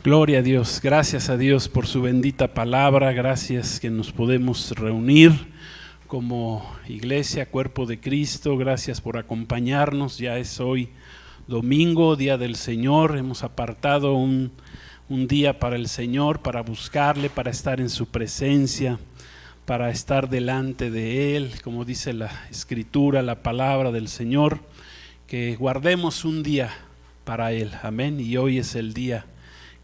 Gloria a Dios, gracias a Dios por su bendita palabra, gracias que nos podemos reunir como iglesia, cuerpo de Cristo, gracias por acompañarnos. Ya es hoy domingo, día del Señor, hemos apartado un día para el Señor, para buscarle, para estar en su presencia, para estar delante de Él, como dice la Escritura, la palabra del Señor, que guardemos un día para Él, amén, y hoy es el día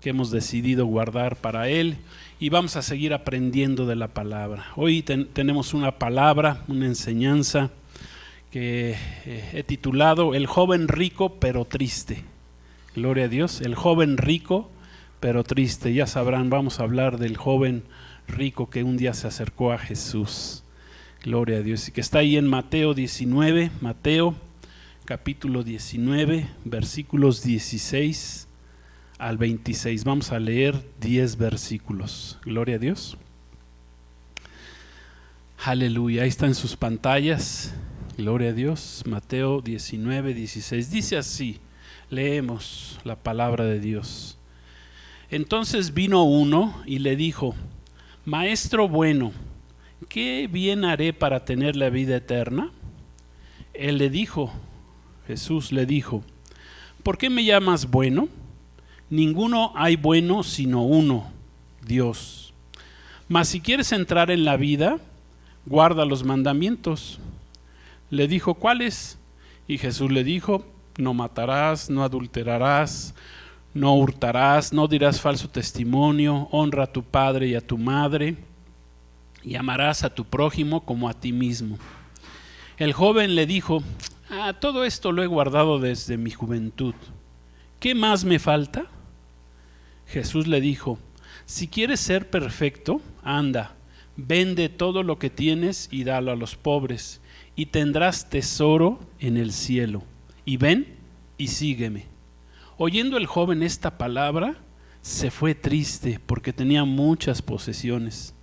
que hemos decidido guardar para Él y vamos a seguir aprendiendo de la palabra. Hoy tenemos una palabra, una enseñanza que he titulado El joven rico pero triste. Gloria a Dios, el joven rico pero triste. Ya sabrán, vamos a hablar del joven rico que un día se acercó a Jesús. Gloria a Dios, y que está ahí en Mateo 19, Mateo capítulo 19, versículos 16 al 26. Vamos a leer 10 versículos. Gloria a Dios. Aleluya. Ahí está en sus pantallas. Gloria a Dios. Mateo 19, 16. Dice así. Leemos la palabra de Dios. Entonces vino uno y le dijo: Maestro bueno, ¿qué bien haré para tener la vida eterna? Él le dijo, Jesús le dijo: ¿por qué me llamas bueno? Ninguno hay bueno sino uno, Dios. Mas si quieres entrar en la vida, guarda los mandamientos. Le dijo, ¿cuáles? Y Jesús le dijo: no matarás, no adulterarás, no hurtarás, no dirás falso testimonio, honra a tu padre y a tu madre, y amarás a tu prójimo como a ti mismo. El joven le dijo: todo esto lo he guardado desde mi juventud. ¿Qué más me falta? Jesús le dijo: si quieres ser perfecto, anda, vende todo lo que tienes y dalo a los pobres, y tendrás tesoro en el cielo. Y ven y sígueme. Oyendo el joven esta palabra, se fue triste porque tenía muchas posesiones.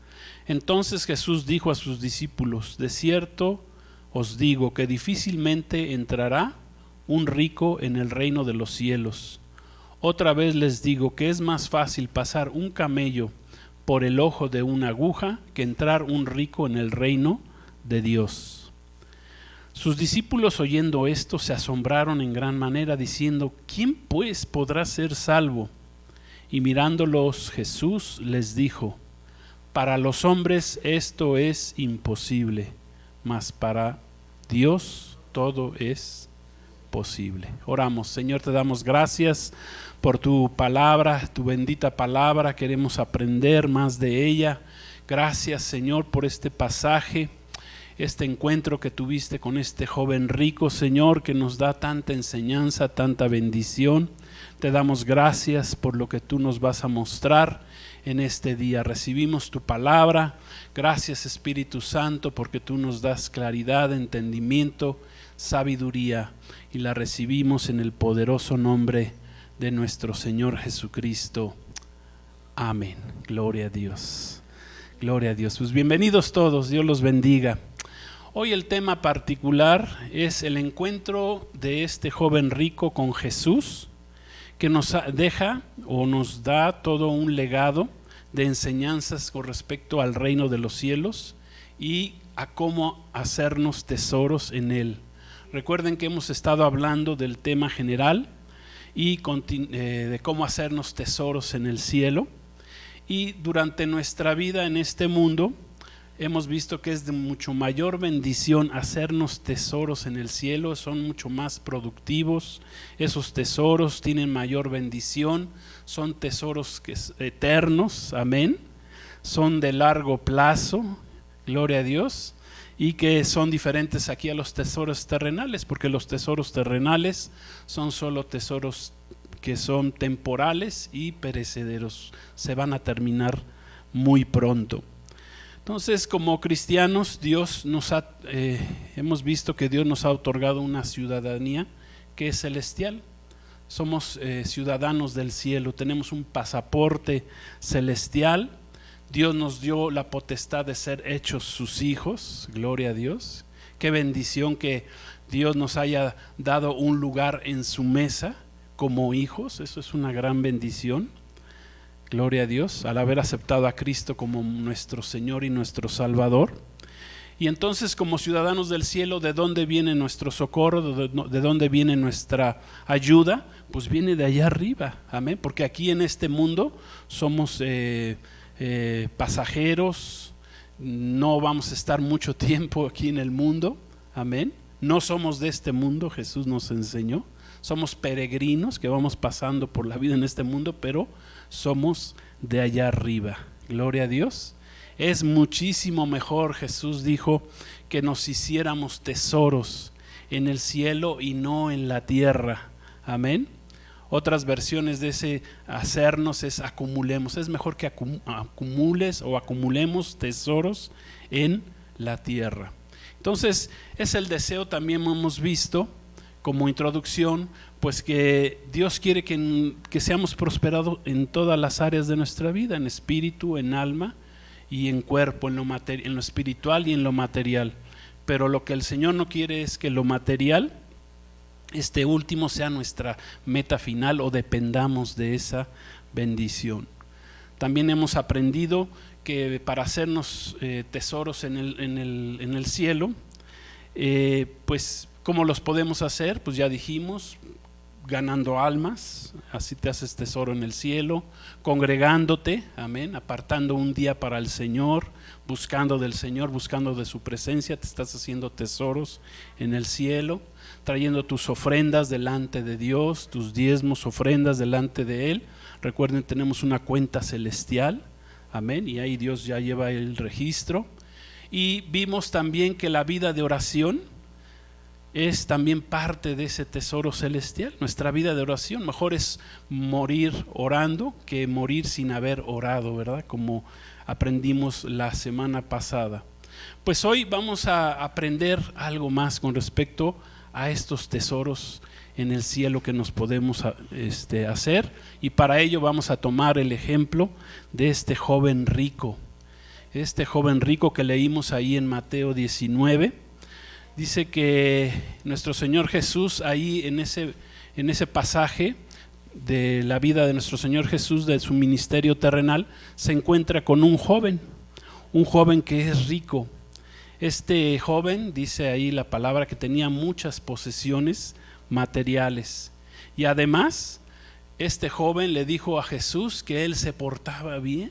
Entonces Jesús dijo a sus discípulos: de cierto os digo que difícilmente entrará un rico en el reino de los cielos. Otra vez les digo que es más fácil pasar un camello por el ojo de una aguja que entrar un rico en el reino de Dios. Sus discípulos, oyendo esto, se asombraron en gran manera, diciendo: ¿quién pues podrá ser salvo? Y mirándolos Jesús les dijo: para los hombres esto es imposible, mas para Dios todo es posible. Oramos. Señor, te damos gracias por tu palabra, tu bendita palabra. Queremos aprender más de ella. Gracias, Señor, por este pasaje, este encuentro que tuviste con este joven rico, Señor, que nos da tanta enseñanza, tanta bendición. Te damos gracias por lo que tú nos vas a mostrar en este día. Recibimos tu palabra. Gracias, Espíritu Santo, porque tú nos das claridad, entendimiento, sabiduría, y la recibimos en el poderoso nombre de nuestro Señor Jesucristo. Amén. Gloria a Dios. Gloria a Dios. Pues bienvenidos todos, Dios los bendiga. Hoy el tema particular es el encuentro de este joven rico con Jesús, que nos deja o nos da todo un legado de enseñanzas con respecto al reino de los cielos y a cómo hacernos tesoros en él. Recuerden que hemos estado hablando del tema general y de cómo hacernos tesoros en el cielo, y durante nuestra vida en este mundo hemos visto que es de mucho mayor bendición hacernos tesoros en el cielo. Son mucho más productivos, esos tesoros tienen mayor bendición, son tesoros eternos, amén, son de largo plazo, gloria a Dios, y que son diferentes aquí a los tesoros terrenales, porque los tesoros terrenales son solo tesoros que son temporales y perecederos, se van a terminar muy pronto. Entonces, como cristianos, hemos visto que Dios nos ha otorgado una ciudadanía que es celestial. Somos ciudadanos del cielo, tenemos un pasaporte celestial. Dios nos dio la potestad de ser hechos sus hijos, gloria a Dios. Qué bendición que Dios nos haya dado un lugar en su mesa como hijos, eso es una gran bendición. Gloria a Dios, al haber aceptado a Cristo como nuestro Señor y nuestro Salvador. Y entonces, como ciudadanos del cielo, ¿de dónde viene nuestro socorro? ¿De dónde viene nuestra ayuda? Pues viene de allá arriba, amén, porque aquí en este mundo somos pasajeros, no vamos a estar mucho tiempo aquí en el mundo, amén. No somos de este mundo, Jesús nos enseñó. Somos peregrinos que vamos pasando por la vida en este mundo, pero somos de allá arriba. Gloria a Dios. Es muchísimo mejor, Jesús dijo, que nos hiciéramos tesoros en el cielo y no en la tierra. Amén. Otras versiones de ese hacernos es acumulemos. Es mejor que acumules o acumulemos tesoros en la tierra. Entonces, es el deseo, también hemos visto como introducción, pues que Dios quiere que seamos prosperados en todas las áreas de nuestra vida, en espíritu, en alma y en cuerpo, en lo espiritual y en lo material. Pero lo que el Señor no quiere es que lo material, este último, sea nuestra meta final o dependamos de esa bendición. También hemos aprendido que para hacernos tesoros en el cielo, pues ¿cómo los podemos hacer? Pues ya dijimos, ganando almas, así te haces tesoro en el cielo, congregándote, amén, apartando un día para el Señor, buscando del Señor, buscando de su presencia, te estás haciendo tesoros en el cielo, trayendo tus ofrendas delante de Dios, tus diezmos, ofrendas delante de Él. Recuerden, tenemos una cuenta celestial, amén, y ahí Dios ya lleva el registro. Y vimos también que la vida de oración es también parte de ese tesoro celestial. Nuestra vida de oración, mejor es morir orando que morir sin haber orado, ¿verdad? Como aprendimos la semana pasada. Pues hoy vamos a aprender algo más con respecto a estos tesoros en el cielo que nos podemos hacer, y para ello vamos a tomar el ejemplo de este joven rico. Este joven rico que leímos ahí en Mateo 19. Dice que nuestro Señor Jesús ahí en ese pasaje de la vida de nuestro Señor Jesús, de su ministerio terrenal, se encuentra con un joven que es rico. Este joven, dice ahí la palabra, que tenía muchas posesiones materiales, y además este joven le dijo a Jesús que él se portaba bien.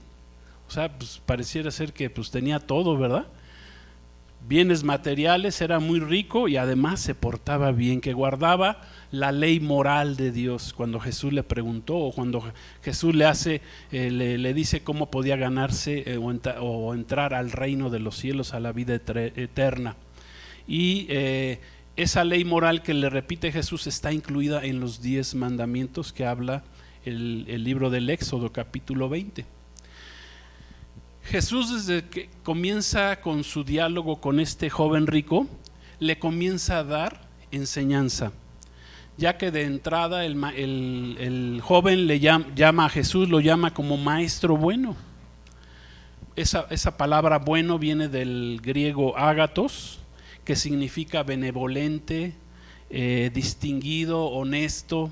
O sea, pues pareciera ser que pues tenía todo, ¿verdad? Bienes materiales, era muy rico y además se portaba bien, que guardaba la ley moral de Dios. Cuando Jesús le preguntó, o cuando Jesús le dice cómo podía ganarse o entrar al reino de los cielos, a la vida eterna. Y esa ley moral que le repite Jesús está incluida en los 10 mandamientos que habla el libro del Éxodo, capítulo 20. Jesús, desde que comienza con su diálogo con este joven rico, le comienza a dar enseñanza, ya que de entrada el joven le llama a Jesús, lo llama como maestro bueno. Esa palabra bueno viene del griego ágatos, que significa benevolente, distinguido, honesto,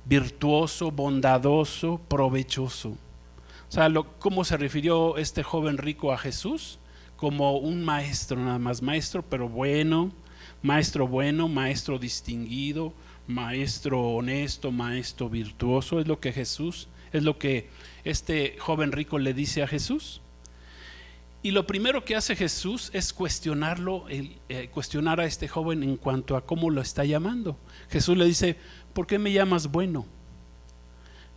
virtuoso, bondadoso, provechoso. O sea, ¿cómo se refirió este joven rico a Jesús? Como un maestro, nada más, maestro pero bueno, maestro distinguido, maestro honesto, maestro virtuoso. Es lo que este joven rico le dice a Jesús. Y lo primero que hace Jesús es cuestionar a este joven en cuanto a cómo lo está llamando. Jesús le dice: ¿por qué me llamas bueno?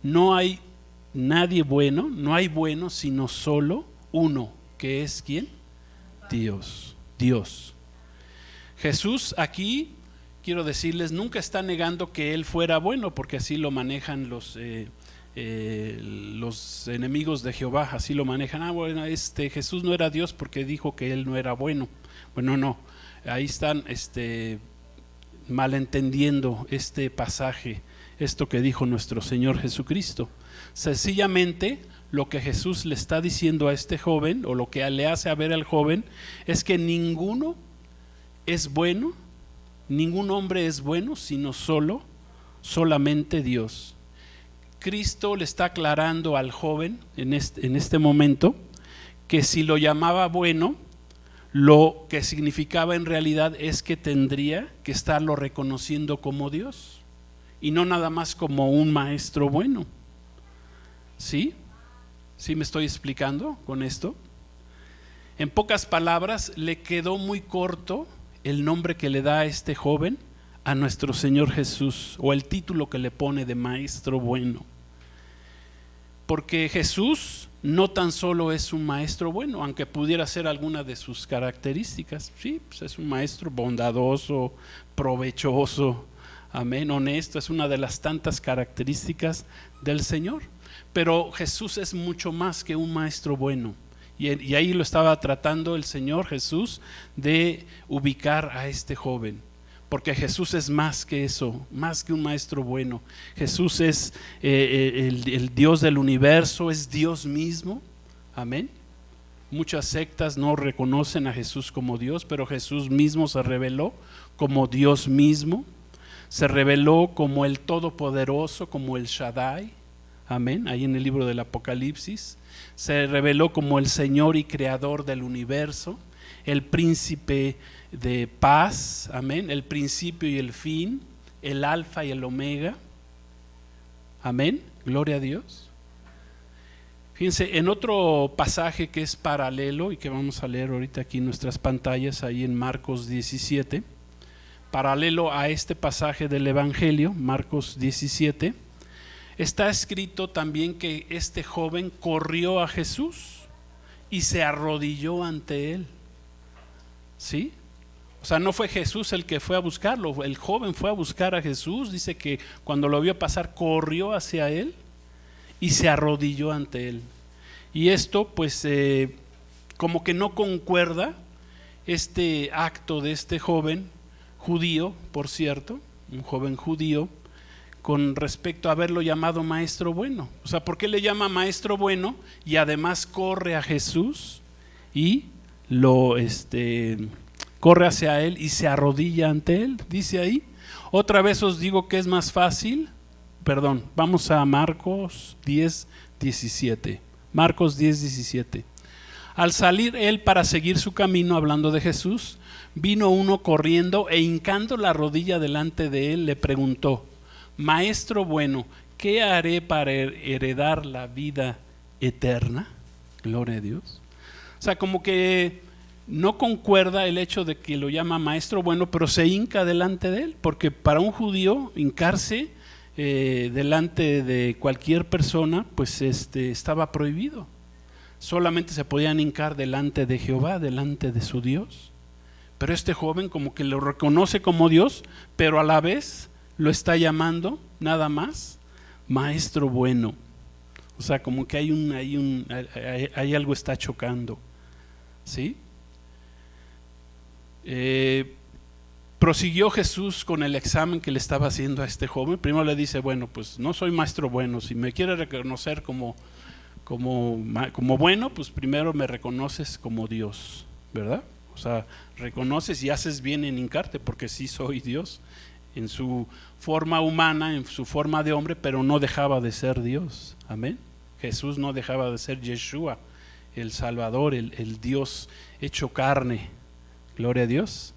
No hay nadie bueno, no hay bueno sino solo uno, que es ¿quién? Dios. Jesús aquí, quiero decirles, nunca está negando que él fuera bueno, porque así lo manejan los enemigos de Jehová, así lo manejan. Bueno, Jesús no era Dios porque dijo que él no era bueno. Bueno, no, ahí están malentendiendo este pasaje, esto que dijo nuestro Señor Jesucristo. Sencillamente lo que Jesús le está diciendo a este joven, o lo que le hace a ver al joven, es que ninguno es bueno, ningún hombre es bueno, sino solamente Dios. Cristo le está aclarando al joven en este momento que si lo llamaba bueno, lo que significaba en realidad es que tendría que estarlo reconociendo como Dios y no nada más como un maestro bueno. ¿Sí? ¿Sí me estoy explicando con esto? En pocas palabras, le quedó muy corto el nombre que le da a este joven a nuestro Señor Jesús, o el título que le pone de maestro bueno. Porque Jesús no tan solo es un maestro bueno, aunque pudiera ser alguna de sus características. Sí, pues es un maestro bondadoso, provechoso, amén, honesto, es una de las tantas características del Señor. Pero Jesús es mucho más que un maestro bueno. Y ahí lo estaba tratando el Señor Jesús de ubicar a este joven. Porque Jesús es más que eso, más que un maestro bueno. Jesús es el Dios del universo, es Dios mismo. Amén. Muchas sectas no reconocen a Jesús como Dios, pero Jesús mismo se reveló como Dios mismo. Se reveló como el Todopoderoso, como el Shaddai. Amén. Ahí en el libro del Apocalipsis. Se reveló como el Señor y Creador del universo, el Príncipe de paz, amén, el principio y el fin, el alfa y el omega, amén, gloria a Dios. Fíjense, en otro pasaje que es paralelo y que vamos a leer ahorita aquí en nuestras pantallas, ahí en Marcos 17, paralelo a este pasaje del Evangelio, Marcos 17, está escrito también que este joven corrió a Jesús y se arrodilló ante él. ¿Sí? O sea, no fue Jesús el que fue a buscarlo, el joven fue a buscar a Jesús. Dice que cuando lo vio pasar, corrió hacia él y se arrodilló ante él. Y esto pues como que no concuerda este acto de este joven judío, por cierto, un joven judío, con respecto a haberlo llamado maestro bueno. O sea, ¿por qué le llama maestro bueno y además corre a Jesús y lo corre hacia él y se arrodilla ante él? Dice ahí. Otra vez os digo que es más fácil. Perdón, vamos a Marcos 10:17. Marcos 10:17. Al salir él para seguir su camino, hablando de Jesús, vino uno corriendo e hincando la rodilla delante de él, le preguntó: Maestro bueno, ¿qué haré para heredar la vida eterna? Gloria a Dios. O sea, como que no concuerda el hecho de que lo llama maestro bueno, pero se hinca delante de él, porque para un judío hincarse delante de cualquier persona, pues estaba prohibido. Solamente se podían hincar delante de Jehová, delante de su Dios. Pero este joven como que lo reconoce como Dios, pero a la vez lo está llamando nada más maestro bueno. O sea, como que hay algo está chocando. ¿Sí? Prosiguió Jesús con el examen que le estaba haciendo a este joven. Primero le dice: bueno, pues no soy maestro bueno. Si me quiere reconocer como bueno, pues primero me reconoces como Dios, ¿verdad? O sea, reconoces y haces bien en hincarte, porque sí soy Dios en su forma humana, en su forma de hombre, pero no dejaba de ser Dios. Amén. Jesús no dejaba de ser Yeshua, el Salvador, el Dios hecho carne. Gloria a Dios.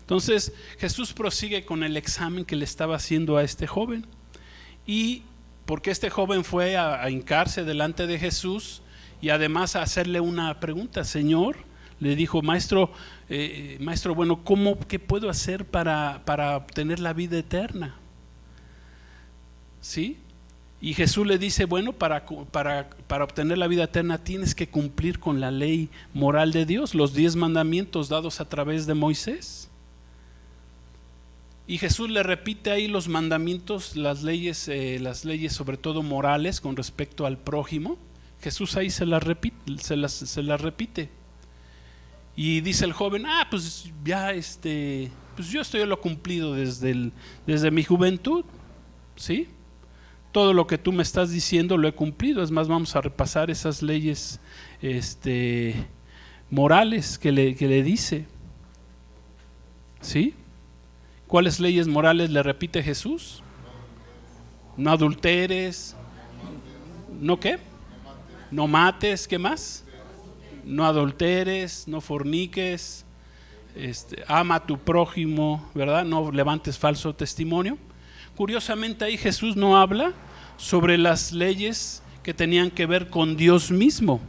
Entonces Jesús prosigue con el examen que le estaba haciendo a este joven. Y porque este joven fue a hincarse delante de Jesús y además a hacerle una pregunta. Señor, le dijo: maestro bueno, ¿qué puedo hacer para obtener la vida eterna? ¿Sí? Y Jesús le dice: bueno, para obtener la vida eterna tienes que cumplir con la ley moral de Dios, los 10 mandamientos dados a través de Moisés. Y Jesús le repite ahí los mandamientos, las leyes sobre todo morales con respecto al prójimo. Jesús ahí se las repite. Y dice el joven: pues ya pues yo estoy lo cumplido desde mi juventud, ¿sí? Todo lo que tú me estás diciendo lo he cumplido. Es más, vamos a repasar esas leyes morales que le dice, ¿sí? ¿Cuáles leyes morales le repite Jesús? No adulteres, ¿No qué? No mates, ¿qué más? No adulteres, no forniques, ama a tu prójimo, ¿verdad? No levantes falso testimonio. Curiosamente ahí Jesús no habla sobre las leyes que tenían que ver con Dios mismo,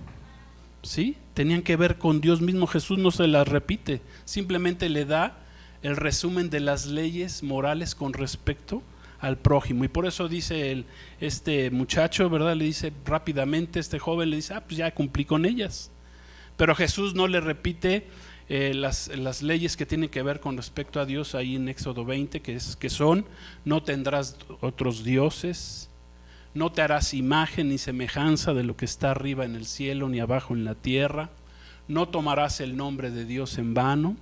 ¿sí? Tenían que ver con Dios mismo. Jesús no se las repite, simplemente le da el resumen de las leyes morales con respecto al prójimo. Y por eso dice este muchacho, ¿verdad? Le dice rápidamente, este joven le dice, pues ya cumplí con ellas. Pero Jesús no le repite las leyes que tienen que ver con respecto a Dios ahí en Éxodo 20, que son: no tendrás otros dioses, no te harás imagen ni semejanza de lo que está arriba en el cielo ni abajo en la tierra, no tomarás el nombre de Dios en vano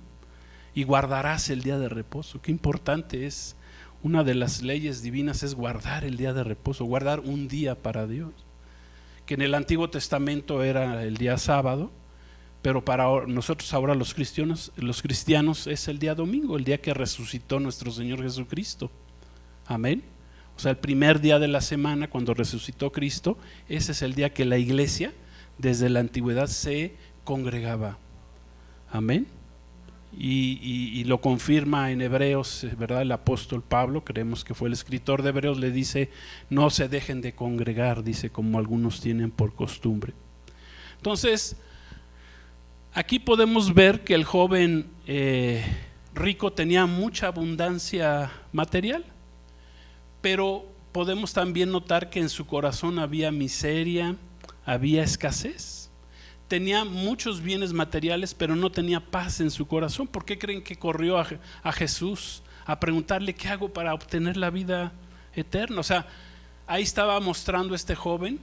y guardarás el día de reposo. Qué importante es. Una de las leyes divinas es guardar el día de reposo, guardar un día para Dios, que en el Antiguo Testamento era el día sábado, pero para nosotros ahora los cristianos es el día domingo, el día que resucitó nuestro Señor Jesucristo. Amén. O sea, el primer día de la semana, cuando resucitó Cristo, ese es el día que la iglesia desde la antigüedad se congregaba. Amén. Y lo confirma en Hebreos, ¿verdad? El apóstol Pablo, creemos que fue el escritor de Hebreos, le dice: no se dejen de congregar, dice, como algunos tienen por costumbre. Entonces, aquí podemos ver que el joven rico tenía mucha abundancia material, pero podemos también notar que en su corazón había miseria, había escasez. Tenía muchos bienes materiales, pero no tenía paz en su corazón. ¿Por qué creen que corrió a Jesús a preguntarle qué hago para obtener la vida eterna? O sea, ahí estaba mostrando este joven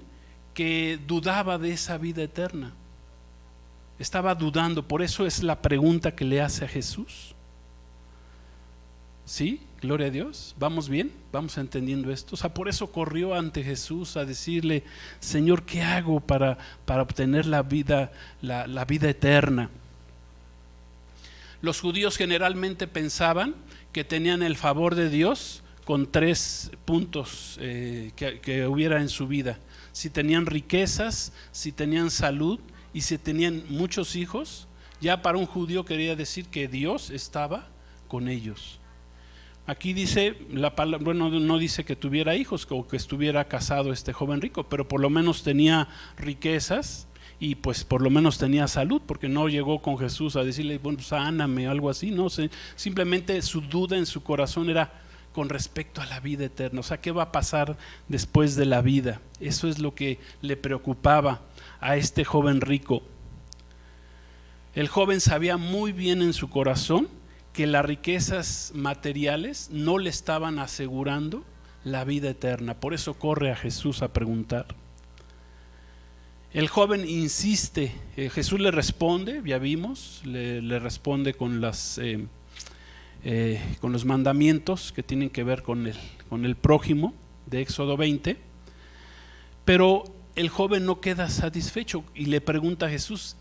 que dudaba de esa vida eterna. Estaba dudando, por eso es la pregunta que le hace a Jesús. ¿Sí? Gloria a Dios. ¿Vamos bien? ¿Vamos entendiendo esto? O sea, por eso corrió ante Jesús a decirle: Señor, ¿qué hago para obtener la vida eterna? Los judíos generalmente pensaban que tenían el favor de Dios con 3 puntos que hubiera en su vida: si tenían riquezas, si tenían salud y si tenían muchos hijos. Ya para un judío quería decir que Dios estaba con ellos. Aquí dice la palabra, bueno, no dice que tuviera hijos o que estuviera casado este joven rico, pero por lo menos tenía riquezas y pues por lo menos tenía salud, porque no llegó con Jesús a decirle: bueno, sáname, algo así. No, simplemente su duda en su corazón era con respecto a la vida eterna. O sea, ¿qué va a pasar después de la vida? Eso es lo que le preocupaba a este joven rico. El joven sabía muy bien en su corazón que las riquezas materiales no le estaban asegurando la vida eterna. Por eso corre a Jesús a preguntar. El joven insiste, Jesús le responde, ya vimos, le responde con los mandamientos que tienen que ver con el prójimo de Éxodo 20, pero el joven no queda satisfecho y le pregunta a Jesús,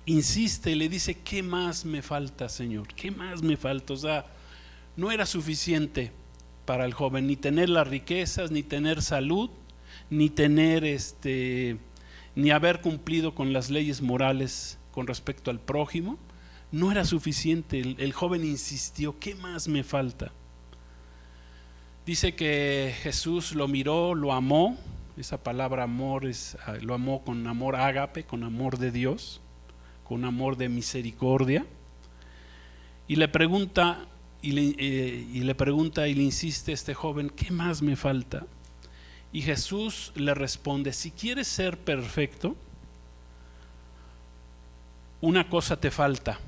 insiste y le dice: ¿qué más me falta, Señor? ¿Qué más me falta? O sea, no era suficiente para el joven ni tener las riquezas, ni tener salud, ni tener ni haber cumplido con las leyes morales con respecto al prójimo. No era suficiente. El joven insistió: ¿qué más me falta? Dice que Jesús lo miró, lo amó. Esa palabra amor lo amó con amor ágape, con amor de Dios, con amor de misericordia, y le pregunta y le insiste a este joven: ¿qué más me falta? Y Jesús le responde: si quieres ser perfecto, una cosa te falta.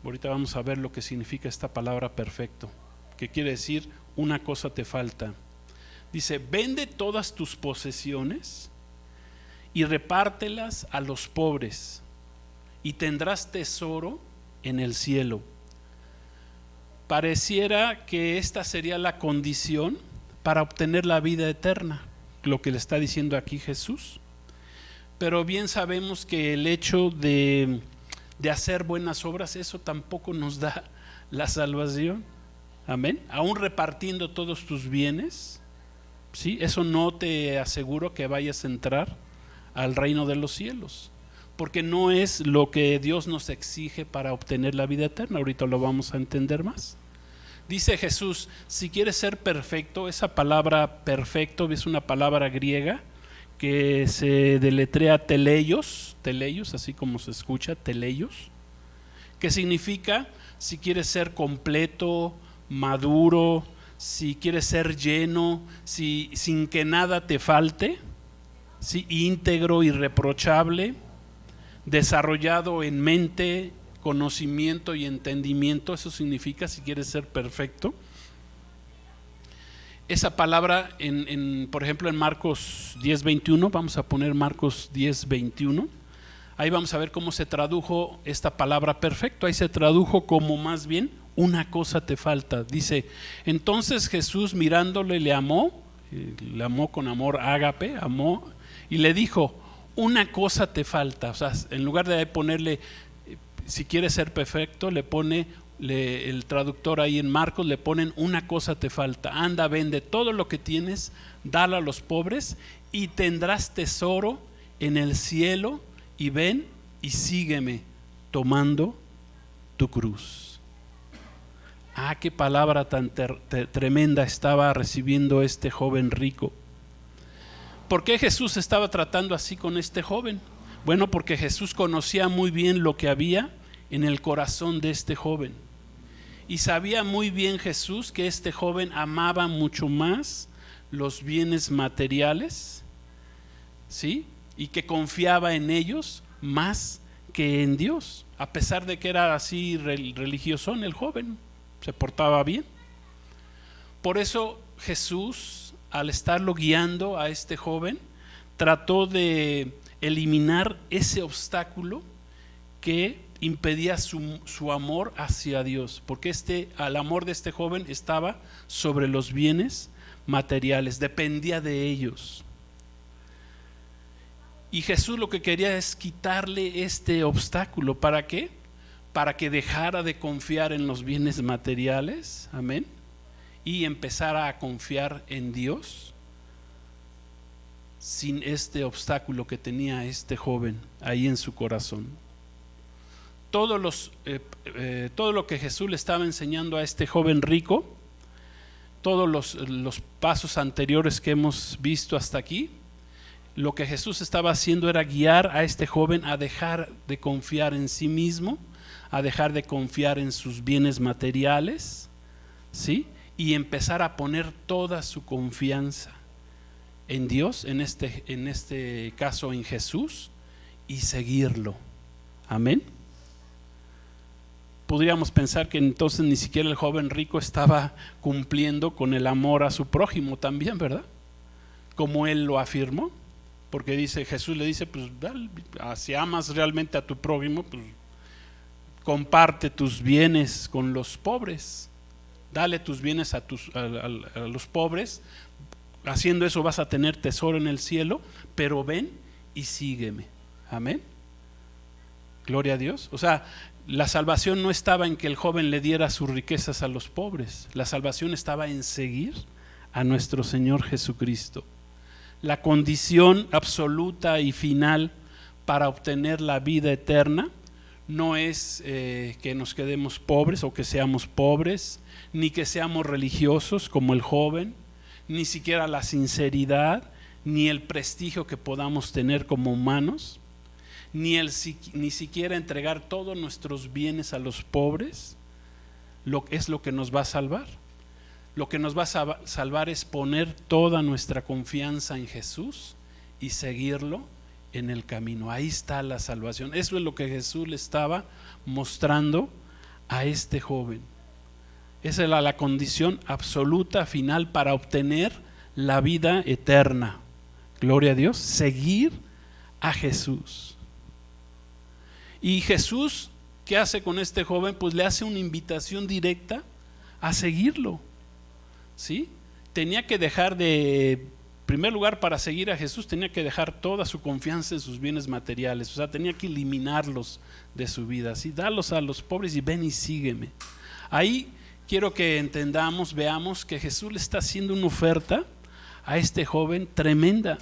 Ahorita vamos a ver lo que significa esta palabra perfecto, que quiere decir una cosa te falta. Dice: vende todas tus posesiones y repártelas a los pobres, y tendrás tesoro en el cielo. Pareciera que esta sería la condición para obtener la vida eterna, lo que le está diciendo aquí Jesús. Pero bien sabemos que el hecho de hacer buenas obras, eso tampoco nos da la salvación. Amén. Aún repartiendo todos tus bienes, ¿sí? Eso no te aseguro que vayas a entrar al reino de los cielos, porque no es lo que Dios nos exige para obtener la vida eterna. Ahorita lo vamos a entender más. Dice Jesús, si quieres ser perfecto, esa palabra perfecto es una palabra griega que se deletrea teleios, así como se escucha, teleios, que significa si quieres ser completo, maduro, si quieres ser lleno, sin que nada te falte, ¿sí? Íntegro, irreprochable, desarrollado en mente, conocimiento y entendimiento. Eso significa si quieres ser perfecto. Esa palabra, por ejemplo, en Marcos 10:21, vamos a poner Marcos 10:21. Ahí vamos a ver cómo se tradujo esta palabra perfecto. Ahí se tradujo como más bien una cosa te falta. Dice, entonces Jesús mirándole le amó con amor ágape, amó y le dijo, una cosa te falta. O sea, en lugar de ponerle si quieres ser perfecto, le pone el traductor ahí en Marcos, le ponen una cosa te falta. Anda, vende todo lo que tienes, dalo a los pobres y tendrás tesoro en el cielo, y ven y sígueme tomando tu cruz. Qué palabra tan tremenda estaba recibiendo este joven rico. ¿Por qué Jesús estaba tratando así con este joven? Bueno, porque Jesús conocía muy bien lo que había en el corazón de este joven. Y sabía muy bien Jesús que este joven amaba mucho más los bienes materiales, ¿sí? Y que confiaba en ellos más que en Dios. A pesar de que era así religiosón el joven, se portaba bien. Por eso Jesús, al estarlo guiando a este joven, trató de eliminar ese obstáculo que impedía su amor hacia Dios, porque el amor de este joven estaba sobre los bienes materiales, dependía de ellos. Y Jesús lo que quería es quitarle este obstáculo. ¿Para qué? Para que dejara de confiar en los bienes materiales, amén, y empezara a confiar en Dios sin este obstáculo que tenía este joven ahí en su corazón. Todo lo que Jesús le estaba enseñando a este joven rico, todos los pasos anteriores que hemos visto hasta aquí, lo que Jesús estaba haciendo era guiar a este joven a dejar de confiar en sí mismo, a dejar de confiar en sus bienes materiales, ¿sí? Y empezar a poner toda su confianza en Dios, en este caso en Jesús, y seguirlo. Amén. Podríamos pensar que entonces ni siquiera el joven rico estaba cumpliendo con el amor a su prójimo también, ¿verdad? Como él lo afirmó, porque Jesús le dice, pues si amas realmente a tu prójimo, pues comparte tus bienes con los pobres, dale tus bienes a los pobres. Haciendo eso vas a tener tesoro en el cielo, pero ven y sígueme. Amén. Gloria a Dios. O sea, la salvación no estaba en que el joven le diera sus riquezas a los pobres. La salvación estaba en seguir a nuestro Señor Jesucristo. La condición absoluta y final para obtener la vida eterna no es que nos quedemos pobres o que seamos pobres, ni que seamos religiosos como el joven, ni siquiera la sinceridad, ni el prestigio que podamos tener como humanos, ni siquiera entregar todos nuestros bienes a los pobres, es lo que nos va a salvar. Lo que nos va a salvar es poner toda nuestra confianza en Jesús y seguirlo en el camino. Ahí está la salvación. Eso es lo que Jesús le estaba mostrando a este joven. Esa era la condición absoluta final para obtener la vida eterna. Gloria a Dios. Seguir a Jesús. Y Jesús, ¿qué hace con este joven? Pues le hace una invitación directa a seguirlo. ¿Sí? Tenía que dejar en primer lugar, para seguir a Jesús, tenía que dejar toda su confianza en sus bienes materiales. O sea, tenía que eliminarlos de su vida. ¿Sí? Darlos a los pobres y ven y sígueme. Ahí quiero que entendamos, veamos que Jesús le está haciendo una oferta a este joven tremenda.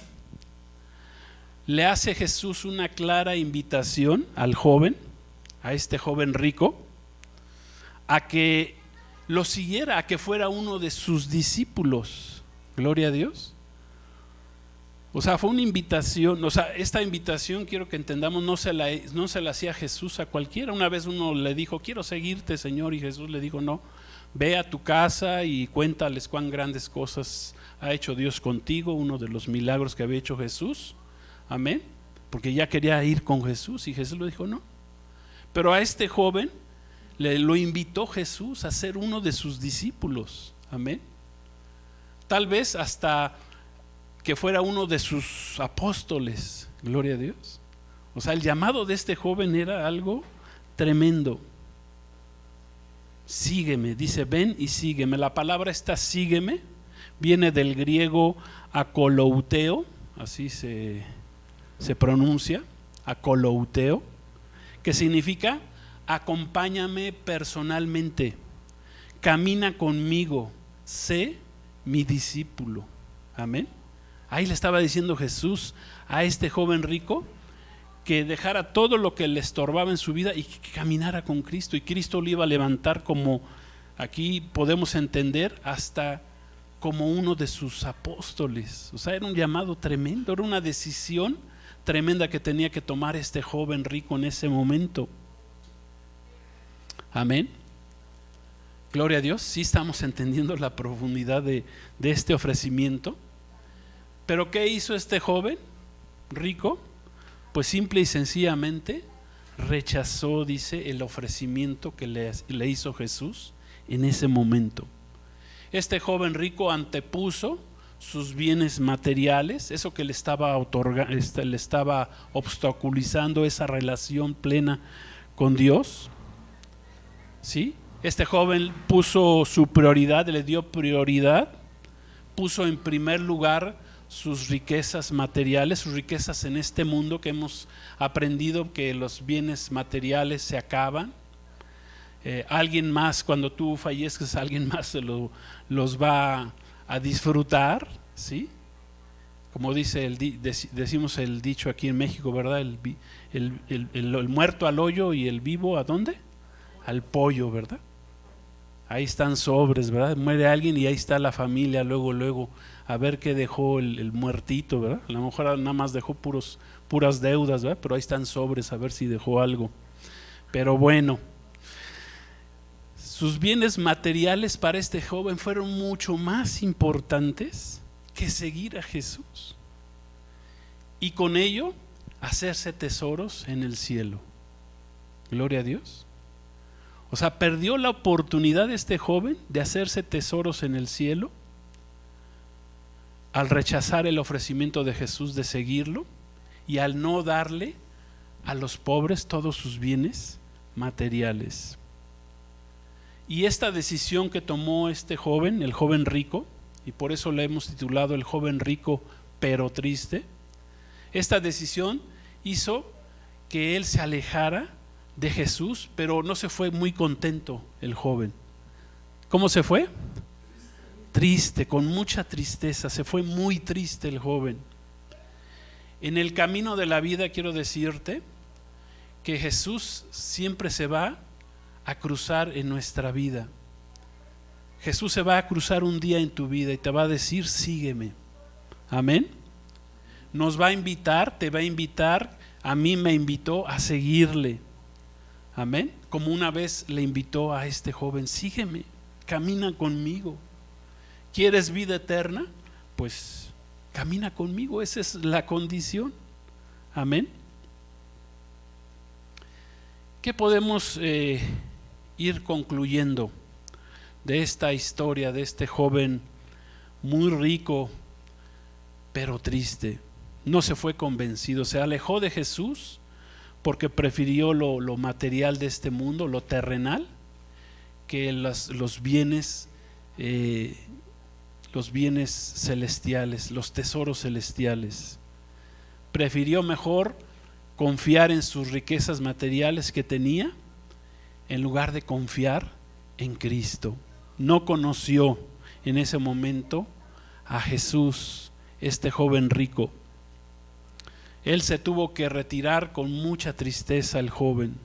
le hace Jesús una clara invitación al joven, a este joven rico, a que lo siguiera, a que fuera uno de sus discípulos. Gloria a Dios. O sea, fue una invitación. O sea, esta invitación, quiero que entendamos, no se la hacía Jesús a cualquiera. Una vez uno le dijo: quiero seguirte, Señor, y Jesús le dijo: no, ve a tu casa y cuéntales cuán grandes cosas ha hecho Dios contigo. Uno de los milagros que había hecho Jesús. Amén. Porque ya quería ir con Jesús y Jesús le dijo: no. Pero a este joven lo invitó Jesús a ser uno de sus discípulos. Amén. Tal vez hasta que fuera uno de sus apóstoles. Gloria a Dios. O sea, el llamado de este joven era algo tremendo. Sígueme, dice: ven y sígueme. La palabra esta sígueme viene del griego akolouteo, así se pronuncia, akolouteo, que significa: acompáñame personalmente, camina conmigo, sé mi discípulo. Amén. Ahí le estaba diciendo Jesús a este joven rico que dejara todo lo que le estorbaba en su vida y que caminara con Cristo, y Cristo lo iba a levantar, como aquí podemos entender, hasta como uno de sus apóstoles. O sea, era un llamado tremendo, era una decisión tremenda que tenía que tomar este joven rico en ese momento. Amén. Gloria a Dios. Sí estamos entendiendo la profundidad de este ofrecimiento. Pero ¿qué hizo este joven rico? Pues simple y sencillamente rechazó, dice, el ofrecimiento que le hizo Jesús en ese momento. Este joven rico antepuso sus bienes materiales, eso que le estaba obstaculizando esa relación plena con Dios. ¿Sí? Este joven puso su prioridad, le dio prioridad, puso en primer lugar sus riquezas materiales, sus riquezas en este mundo, que hemos aprendido que los bienes materiales se acaban. Alguien más, cuando tú fallezcas, alguien más los va a disfrutar, ¿sí? Como decimos el dicho aquí en México, ¿verdad? El muerto al hoyo y el vivo ¿a dónde? Al pollo, ¿verdad? Ahí están sobres, ¿verdad? Muere alguien y ahí está la familia, luego a ver qué dejó el muertito, ¿verdad? A lo mejor nada más dejó puras deudas, ¿verdad? Pero ahí están sobres, a ver si dejó algo. Pero bueno, sus bienes materiales para este joven fueron mucho más importantes que seguir a Jesús, y con ello hacerse tesoros en el cielo. Gloria a Dios. O sea, perdió la oportunidad de este joven de hacerse tesoros en el cielo al rechazar el ofrecimiento de Jesús de seguirlo, y al no darle a los pobres todos sus bienes materiales. Y esta decisión que tomó este joven, el joven rico, y por eso le hemos titulado El joven rico pero triste, esta decisión hizo que él se alejara de Jesús, pero no se fue muy contento el joven. ¿Cómo se fue? Triste, con mucha tristeza, se fue muy triste el joven. En el camino de la vida quiero decirte que Jesús siempre se va a cruzar en nuestra vida. Jesús se va a cruzar un día en tu vida y te va a decir: sígueme. Amén. Nos va a invitar, te va a invitar, a mí me invitó a seguirle. Amén. Como una vez le invitó a este joven: sígueme, camina conmigo. ¿Quieres vida eterna? Pues camina conmigo, esa es la condición. Amén. ¿Qué podemos ir concluyendo de esta historia de este joven muy rico pero triste? No se fue convencido, se alejó de Jesús porque prefirió lo material de este mundo, lo terrenal, que los bienes celestiales, los tesoros celestiales. Prefirió mejor confiar en sus riquezas materiales que tenía, en lugar de confiar en Cristo. No conoció en ese momento a Jesús, este joven rico. Él se tuvo que retirar con mucha tristeza, el joven.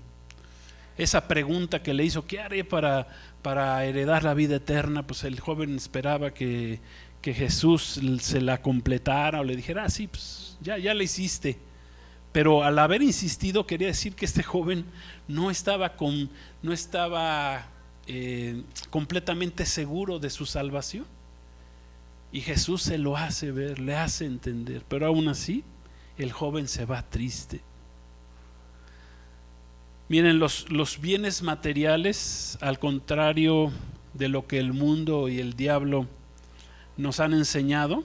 Esa pregunta que le hizo, ¿qué haré para heredar la vida eterna? Pues el joven esperaba que Jesús se la completara o le dijera, sí, pues ya la hiciste. Pero al haber insistido quería decir que este joven no estaba completamente seguro de su salvación. Y Jesús se lo hace ver, le hace entender. Pero aún así, el joven se va triste. Miren, los bienes materiales, al contrario de lo que el mundo y el diablo nos han enseñado,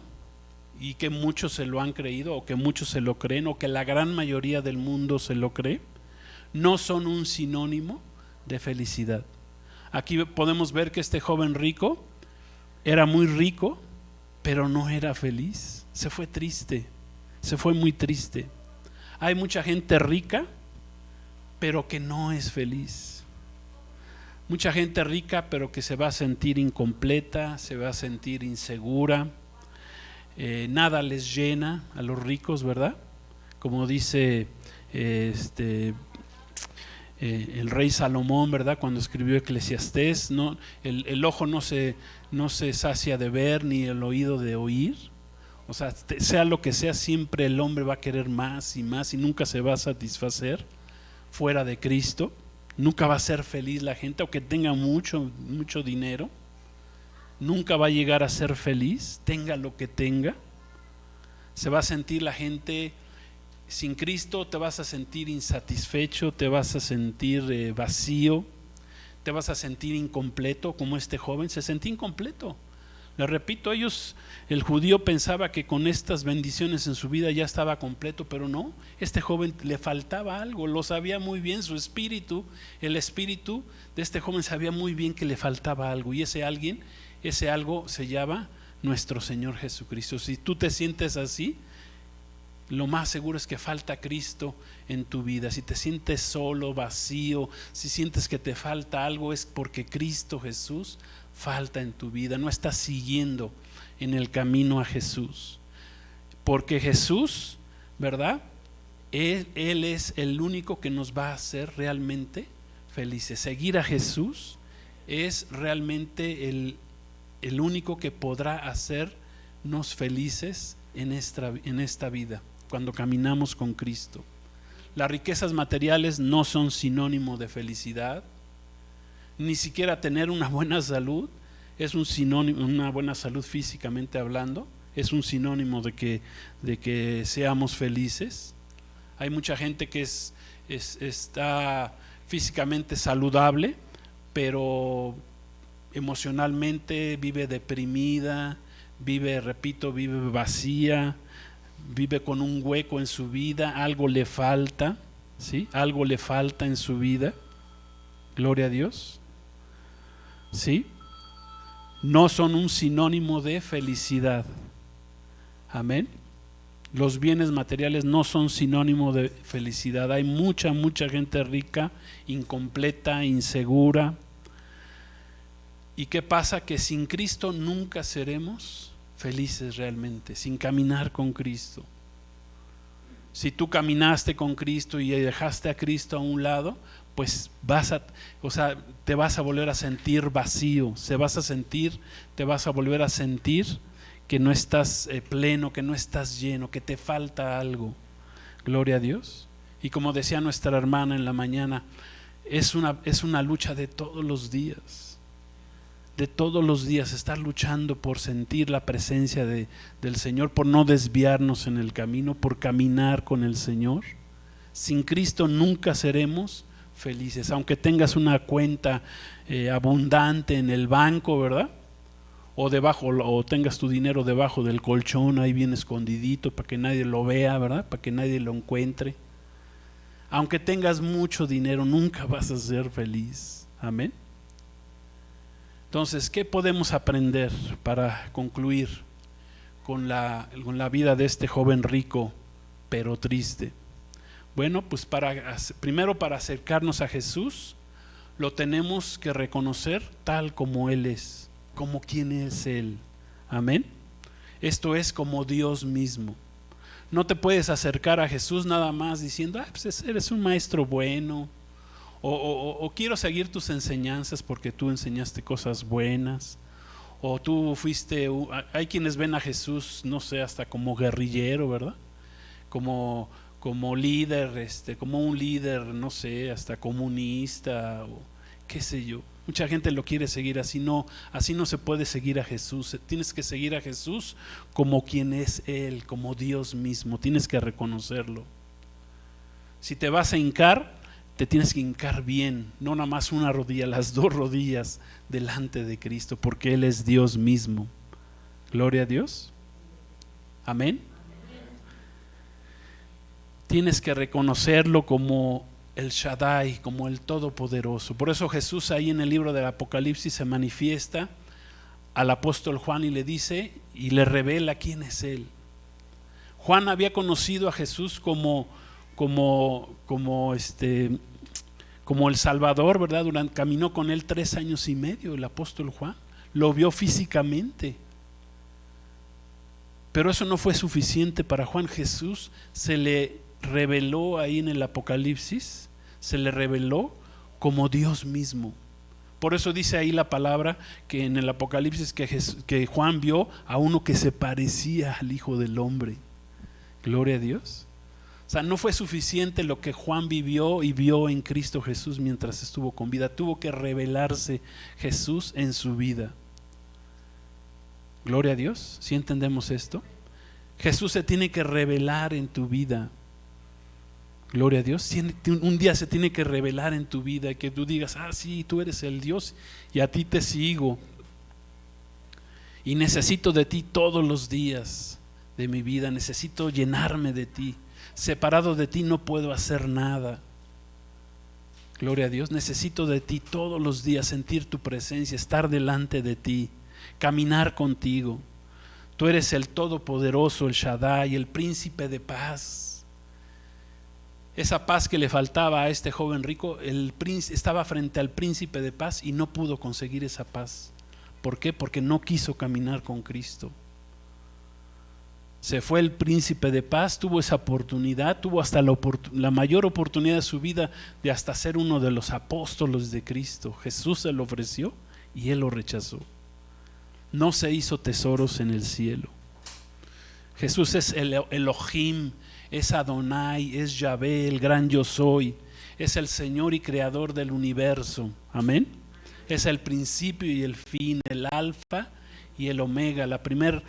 y que muchos se lo han creído, o que muchos se lo creen, o que la gran mayoría del mundo se lo cree, no son un sinónimo de felicidad. Aquí podemos ver que este joven rico era muy rico, pero no era feliz. Se fue triste, se fue muy triste. Hay mucha gente rica, pero que no es feliz. Mucha gente rica, pero que se va a sentir incompleta, se va a sentir insegura. Nada les llena a los ricos, ¿verdad? Como dice el rey Salomón, ¿verdad? Cuando escribió Eclesiastés, ¿no? El ojo no se sacia de ver, ni el oído de oír. O sea, sea lo que sea, siempre el hombre va a querer más y más y nunca se va a satisfacer fuera de Cristo. Nunca va a ser feliz la gente, aunque tenga mucho dinero. Nunca va a llegar a ser feliz, tenga lo que tenga. Se va a sentir la gente sin Cristo, te vas a sentir insatisfecho, te vas a sentir vacío, te vas a sentir incompleto, como este joven se sentía incompleto. Le repito, el judío pensaba que con estas bendiciones en su vida ya estaba completo, pero no, este joven le faltaba algo, lo sabía muy bien, su espíritu, el espíritu de este joven sabía muy bien que le faltaba algo, y ese algo se llama nuestro Señor Jesucristo. Si tú te sientes así, lo más seguro es que falta Cristo en tu vida. Si te sientes solo, vacío, si sientes que te falta algo, es porque Cristo Jesús falta en tu vida. No estás siguiendo en el camino a Jesús. Porque Jesús, ¿verdad? Él es el único que nos va a hacer realmente felices. Seguir a Jesús es realmente el único que podrá hacernos felices en esta vida, cuando caminamos con Cristo. Las riquezas materiales no son sinónimo de felicidad, ni siquiera tener una buena salud es un sinónimo, una buena salud físicamente hablando, es un sinónimo de que seamos felices. Hay mucha gente que está físicamente saludable, pero emocionalmente vive deprimida, vive vacía, vive con un hueco en su vida, algo le falta, ¿sí? Algo le falta en su vida. Gloria a Dios. ¿Sí? No son un sinónimo de felicidad. Amén. Los bienes materiales no son sinónimo de felicidad. Hay mucha gente rica, incompleta, insegura. ¿Y qué pasa? Que sin Cristo nunca seremos felices realmente, sin caminar con Cristo. Si tú caminaste con Cristo y dejaste a Cristo a un lado, pues te vas a volver a sentir vacío, te vas a volver a sentir que no estás pleno, que no estás lleno, que te falta algo. Gloria a Dios. Y como decía nuestra hermana en la mañana, es una lucha de todos los días. De todos los días estar luchando por sentir la presencia del Señor, por no desviarnos en el camino, por caminar con el Señor. Sin Cristo nunca seremos felices, aunque tengas una cuenta abundante en el banco, ¿verdad? O tengas tu dinero debajo del colchón, ahí bien escondidito para que nadie lo vea, ¿verdad? Para que nadie lo encuentre. Aunque tengas mucho dinero, nunca vas a ser feliz. Amén. Entonces, ¿qué podemos aprender para concluir con la vida de este joven rico pero triste? Bueno, pues primero para acercarnos a Jesús, lo tenemos que reconocer tal como Él es, como quien es Él. Amén. Esto es como Dios mismo. No te puedes acercar a Jesús nada más diciendo, pues eres un maestro bueno, o quiero seguir tus enseñanzas porque tú enseñaste cosas buenas, o tú fuiste, hay quienes ven a Jesús, no sé, hasta como guerrillero, ¿verdad? Como líder, como un líder, no sé, hasta comunista, o qué sé yo. Mucha gente lo quiere seguir así no se puede seguir a Jesús. Tienes que seguir a Jesús como quien es Él, como Dios mismo. Tienes que reconocerlo. Si te vas a hincar, te tienes que hincar bien, no nada más una rodilla, las dos rodillas delante de Cristo, porque Él es Dios mismo. Gloria a Dios. Amén. Tienes que reconocerlo como el Shaddai, como el Todopoderoso. Por eso Jesús ahí en el libro del Apocalipsis se manifiesta al apóstol Juan y le dice y le revela quién es Él. Juan había conocido a Jesús como el Salvador, ¿verdad? Caminó con Él 3 años y medio el apóstol Juan. Lo vio físicamente. Pero eso no fue suficiente para Juan. Jesús se le reveló ahí en el Apocalipsis, se le reveló como Dios mismo. Por eso dice ahí la palabra que en el Apocalipsis que Juan vio a uno que se parecía al Hijo del Hombre. Gloria a Dios. O sea, no fue suficiente lo que Juan vivió y vio en Cristo Jesús mientras estuvo con vida. Tuvo que revelarse Jesús en su vida. Gloria a Dios. ¿Sí entendemos esto? Jesús se tiene que revelar en tu vida. Gloria a Dios. Un día se tiene que revelar en tu vida, que tú digas, sí, tú eres el Dios y a ti te sigo y necesito de ti todos los días de mi vida. Necesito llenarme de ti. Separado de ti no puedo hacer nada. Gloria a Dios. Necesito de ti todos los días, sentir tu presencia, estar delante de ti, caminar contigo. Tú eres el Todopoderoso, el Shaddai, el Príncipe de paz. Esa paz que le faltaba a este joven rico, estaba frente al Príncipe de paz y no pudo conseguir esa paz. ¿Por qué? Porque no quiso caminar con Cristo. Se fue el Príncipe de paz, tuvo esa oportunidad, tuvo hasta la mayor oportunidad de su vida de hasta ser uno de los apóstoles de Cristo. Jesús se lo ofreció y él lo rechazó. No se hizo tesoros en el cielo. Jesús es el Elohim, es Adonai, es Yahvé, el gran yo soy, es el Señor y Creador del universo. Amén. Es el principio y el fin, el alfa y el omega, la primera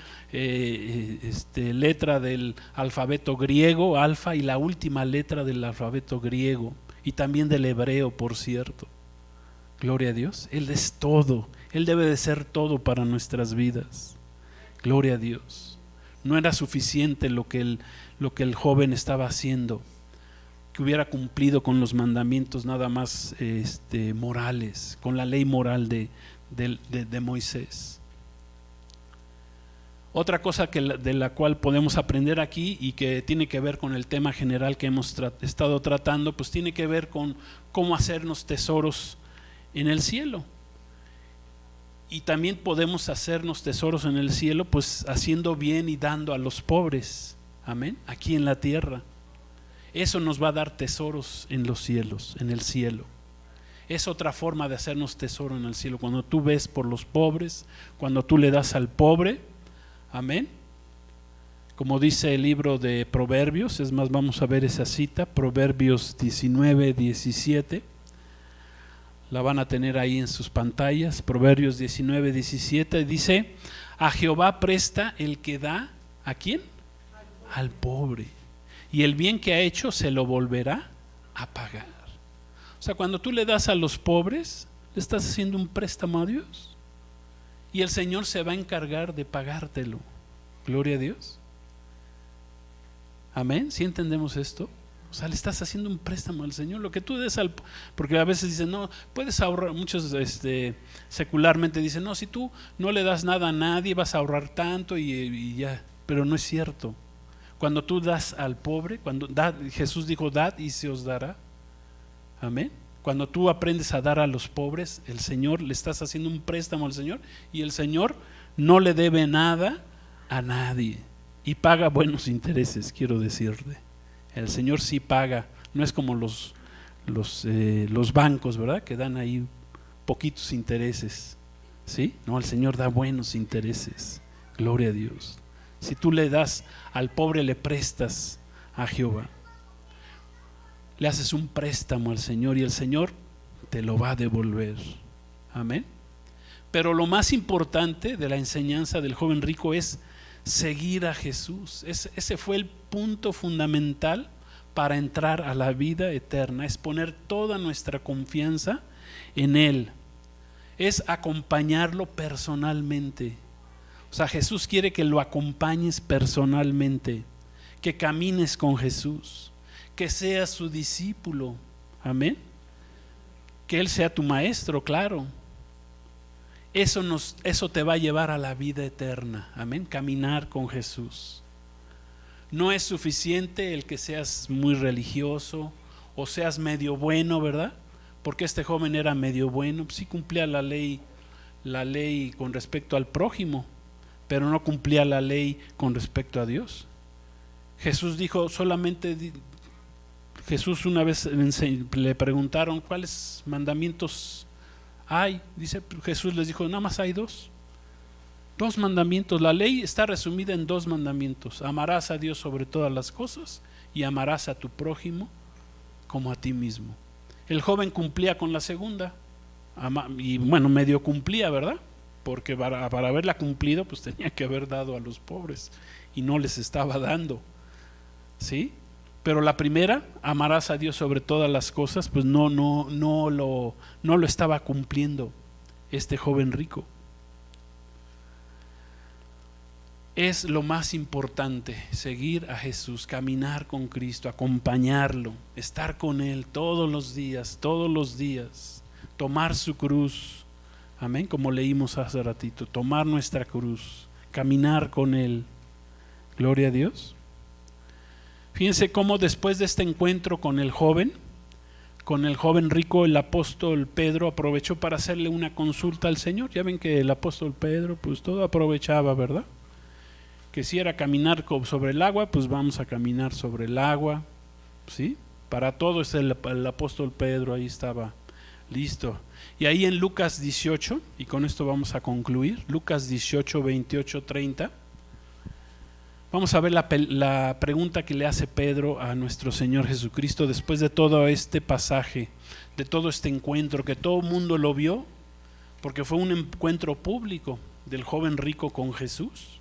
letra del alfabeto griego, alfa, y la última letra del alfabeto griego y también del hebreo, por cierto. Gloria a Dios. Él es todo. Él debe de ser todo para nuestras vidas. Gloria a Dios. No era suficiente lo que el joven estaba haciendo, que hubiera cumplido con los mandamientos nada más morales, con la ley moral de Moisés. Otra cosa de la cual podemos aprender aquí y que tiene que ver con el tema general que hemos estado tratando, pues tiene que ver con cómo hacernos tesoros en el cielo. Y también podemos hacernos tesoros en el cielo pues haciendo bien y dando a los pobres, amén, aquí en la tierra. Eso nos va a dar tesoros en los cielos, en el cielo. Es otra forma de hacernos tesoro en el cielo, cuando tú ves por los pobres, cuando tú le das al pobre, amén. Como dice el libro de Proverbios, es más, vamos a ver esa cita, Proverbios 19, 17. La van a tener ahí en sus pantallas. Proverbios 19, 17 dice: a Jehová presta el que da, ¿a quién? Al pobre, y el bien que ha hecho se lo volverá a pagar. O sea, cuando tú le das a los pobres, le estás haciendo un préstamo a Dios y el Señor se va a encargar de pagártelo. Gloria a Dios. Amén. ¿Sí entendemos esto? O sea, le estás haciendo un préstamo al Señor. Lo que tú des porque a veces dicen, no, puedes ahorrar. Muchos secularmente dicen, no, si tú no le das nada a nadie vas a ahorrar tanto y ya. Pero no es cierto. Cuando tú das al pobre, Jesús dijo, dad y se os dará. Amén. Cuando tú aprendes a dar a los pobres, el Señor, le estás haciendo un préstamo al Señor y el Señor no le debe nada a nadie. y paga buenos intereses, quiero decirte. El Señor sí paga, no es como los bancos, ¿verdad? Que dan ahí poquitos intereses, ¿sí? No, el Señor da buenos intereses, gloria a Dios. Si tú le das al pobre, le prestas a Jehová, le haces un préstamo al Señor y el Señor te lo va a devolver, amén. Pero lo más importante de la enseñanza del joven rico es seguir a Jesús. Ese fue el punto fundamental para entrar a la vida eterna, es poner toda nuestra confianza en Él, es acompañarlo personalmente. O sea, Jesús quiere que lo acompañes personalmente, que camines con Jesús, que seas su discípulo, amén. Que Él sea tu maestro, claro. Eso te va a llevar a la vida eterna, amén. Caminar con Jesús. No es suficiente el que seas muy religioso o seas medio bueno, ¿verdad? Porque este joven era medio bueno, sí cumplía la ley con respecto al prójimo, pero no cumplía la ley con respecto a Dios. Jesús dijo Jesús una vez le preguntaron ¿cuáles mandamientos hay? Dice, Jesús les dijo, nada más hay dos mandamientos. La ley está resumida en 2 mandamientos: amarás a Dios sobre todas las cosas y amarás a tu prójimo como a ti mismo. El joven cumplía con la segunda, y bueno, medio cumplía, ¿verdad? Porque para haberla cumplido pues tenía que haber dado a los pobres y no les estaba dando, ¿sí? Pero la primera, amarás a Dios sobre todas las cosas, pues no lo estaba cumpliendo este joven rico. Es lo más importante, seguir a Jesús, caminar con Cristo, acompañarlo, estar con Él todos los días, tomar su cruz, amén, como leímos hace ratito, tomar nuestra cruz, caminar con Él, gloria a Dios. Fíjense cómo después de este encuentro con el joven rico, el apóstol Pedro aprovechó para hacerle una consulta al Señor. Ya ven que el apóstol Pedro pues todo aprovechaba, ¿verdad? Que si era caminar sobre el agua, pues vamos a caminar sobre el agua, ¿sí? Para todo el apóstol Pedro ahí estaba listo. Y ahí en Lucas 18, y con esto vamos a concluir, Lucas 18, 28, 30, vamos a ver la pregunta que le hace Pedro a nuestro Señor Jesucristo después de todo este pasaje, de todo este encuentro que todo el mundo lo vio, porque fue un encuentro público del joven rico con Jesús.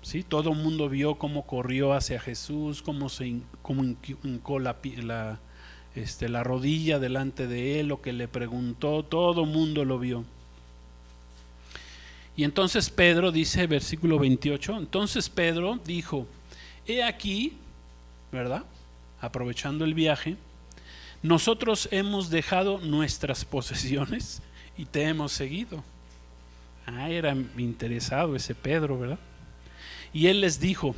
Sí, todo el mundo vio cómo corrió hacia Jesús, cómo hincó la rodilla delante de Él, lo que le preguntó, todo el mundo lo vio. Y entonces Pedro dice, versículo 28, entonces Pedro dijo, he aquí, ¿verdad? Aprovechando el viaje, nosotros hemos dejado nuestras posesiones y te hemos seguido. Era interesado ese Pedro, ¿verdad? Y él les dijo,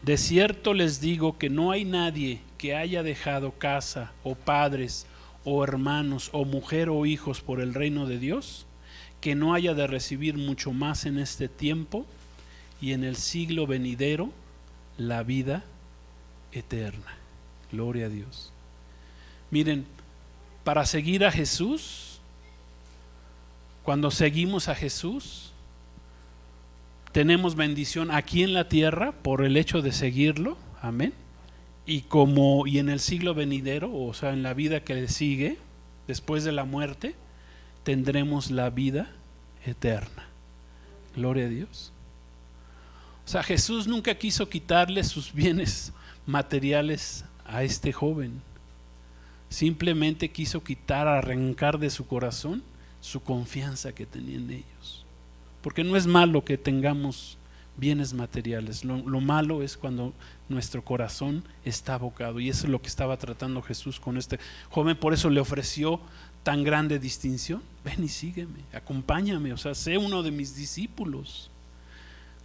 de cierto les digo que no hay nadie que haya dejado casa o padres o hermanos o mujer o hijos por el reino de Dios, que no haya de recibir mucho más en este tiempo y en el siglo venidero la vida eterna. Gloria a Dios. Miren, para seguir a Jesús, cuando seguimos a Jesús, tenemos bendición aquí en la tierra por el hecho de seguirlo, amén. Y en el siglo venidero, o sea, en la vida que le sigue, después de la muerte, tendremos la vida eterna. Gloria a Dios. O sea, Jesús nunca quiso quitarle sus bienes materiales a este joven. Simplemente quiso arrancar de su corazón su confianza que tenía en ellos. Porque no es malo que tengamos bienes materiales, lo malo es cuando nuestro corazón está abocado, y eso es lo que estaba tratando Jesús con este joven. Por eso le ofreció tan grande distinción: ven y sígueme, acompáñame, o sea, sé uno de mis discípulos.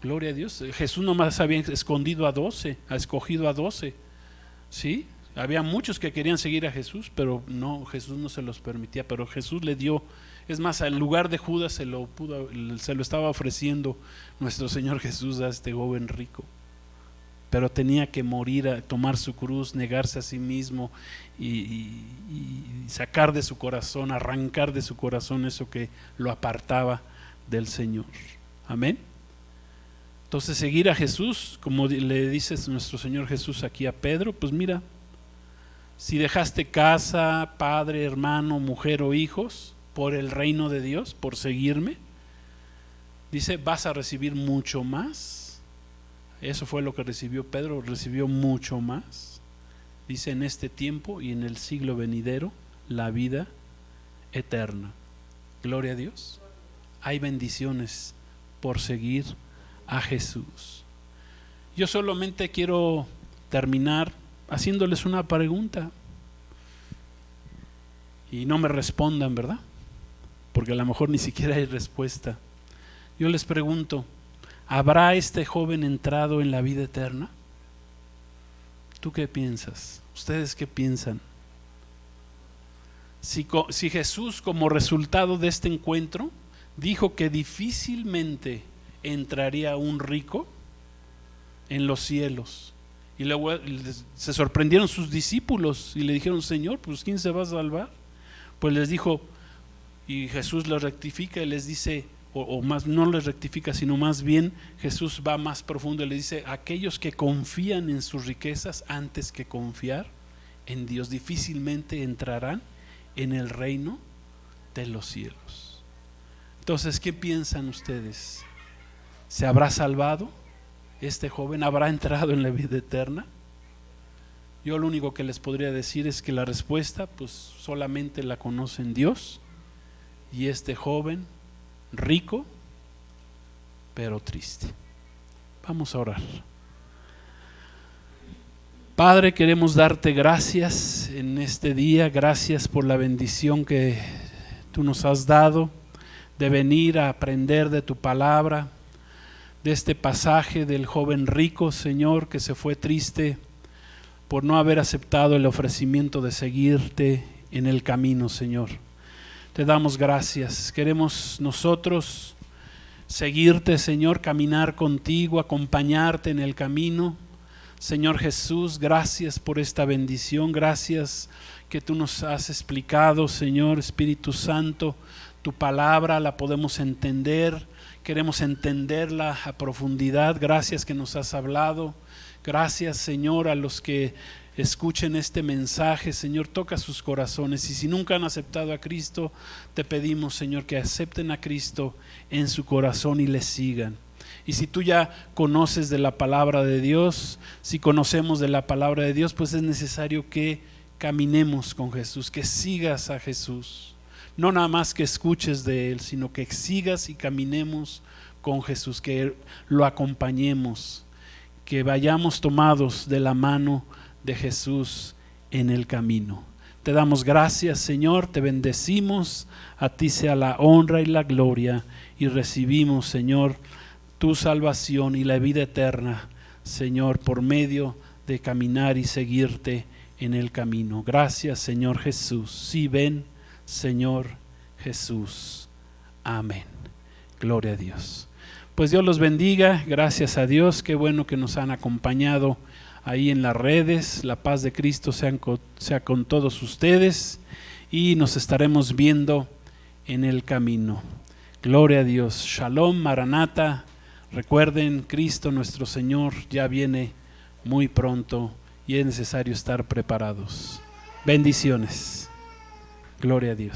Gloria a Dios. Jesús nomás había escogido a 12, ¿sí? Había muchos que querían seguir a Jesús, pero no, Jesús no se los permitía, pero Jesús le dio, es más, en lugar de Judas se lo estaba ofreciendo nuestro Señor Jesús a este joven rico. Pero tenía que morir, a tomar su cruz, negarse a sí mismo y sacar de su corazón, arrancar de su corazón eso que lo apartaba del Señor. Amén. Entonces seguir a Jesús, como le dice nuestro Señor Jesús aquí a Pedro, pues mira, si dejaste casa, padre, hermano, mujer o hijos por el reino de Dios, por seguirme, dice, vas a recibir mucho más. Eso fue lo que recibió Pedro, recibió mucho más. Dice, en este tiempo y en el siglo venidero, la vida eterna. Gloria a Dios. Hay bendiciones por seguir a Jesús. Yo solamente quiero terminar haciéndoles una pregunta. Y no me respondan, ¿verdad? Porque a lo mejor ni siquiera hay respuesta. Yo les pregunto, ¿habrá este joven entrado en la vida eterna? ¿Tú qué piensas? ¿Ustedes qué piensan? Si Jesús, como resultado de este encuentro, dijo que difícilmente entraría un rico en los cielos, y luego se sorprendieron sus discípulos y le dijeron, Señor, pues ¿quién se va a salvar? Pues les dijo, y Jesús les rectifica y les dice, o más, no les rectifica, sino más bien Jesús va más profundo y le dice, aquellos que confían en sus riquezas antes que confiar en Dios difícilmente entrarán en el reino de los cielos. Entonces, ¿qué piensan ustedes? ¿Se habrá salvado este joven? ¿Habrá entrado en la vida eterna? Yo lo único que les podría decir es que la respuesta pues solamente la conocen Dios y este joven rico pero triste. Vamos a orar. Padre, queremos darte gracias en este día, gracias por la bendición que tú nos has dado de venir a aprender de tu palabra, de este pasaje del joven rico, Señor, que se fue triste por no haber aceptado el ofrecimiento de seguirte en el camino, Señor. Te damos gracias. Queremos nosotros seguirte, Señor, caminar contigo, acompañarte en el camino. Señor Jesús, gracias por esta bendición, gracias que tú nos has explicado, Señor Espíritu Santo, tu palabra la podemos entender, queremos entenderla a profundidad. Gracias que nos has hablado. Gracias, Señor, a los que escuchen este mensaje, Señor, toca sus corazones, y si nunca han aceptado a Cristo, te pedimos, Señor, que acepten a Cristo en su corazón y le sigan. Y si tú ya conoces de la palabra de Dios, si conocemos de la palabra de Dios, pues es necesario que caminemos con Jesús, que sigas a Jesús. No nada más que escuches de Él, sino que sigas y caminemos con Jesús, que lo acompañemos, que vayamos tomados de la mano de Jesús en el camino. Te damos gracias, Señor, te bendecimos, a ti sea la honra y la gloria, y recibimos, Señor, tu salvación y la vida eterna, Señor, por medio de caminar y seguirte en el camino. Gracias, Señor Jesús. Sí, ven, Señor Jesús. Amén. Gloria a Dios. Pues Dios los bendiga, gracias a Dios, qué bueno que nos han acompañado ahí en las redes. La paz de Cristo sea con todos ustedes y nos estaremos viendo en el camino. Gloria a Dios. Shalom, Maranata. Recuerden, Cristo nuestro Señor ya viene muy pronto y es necesario estar preparados. Bendiciones. Gloria a Dios.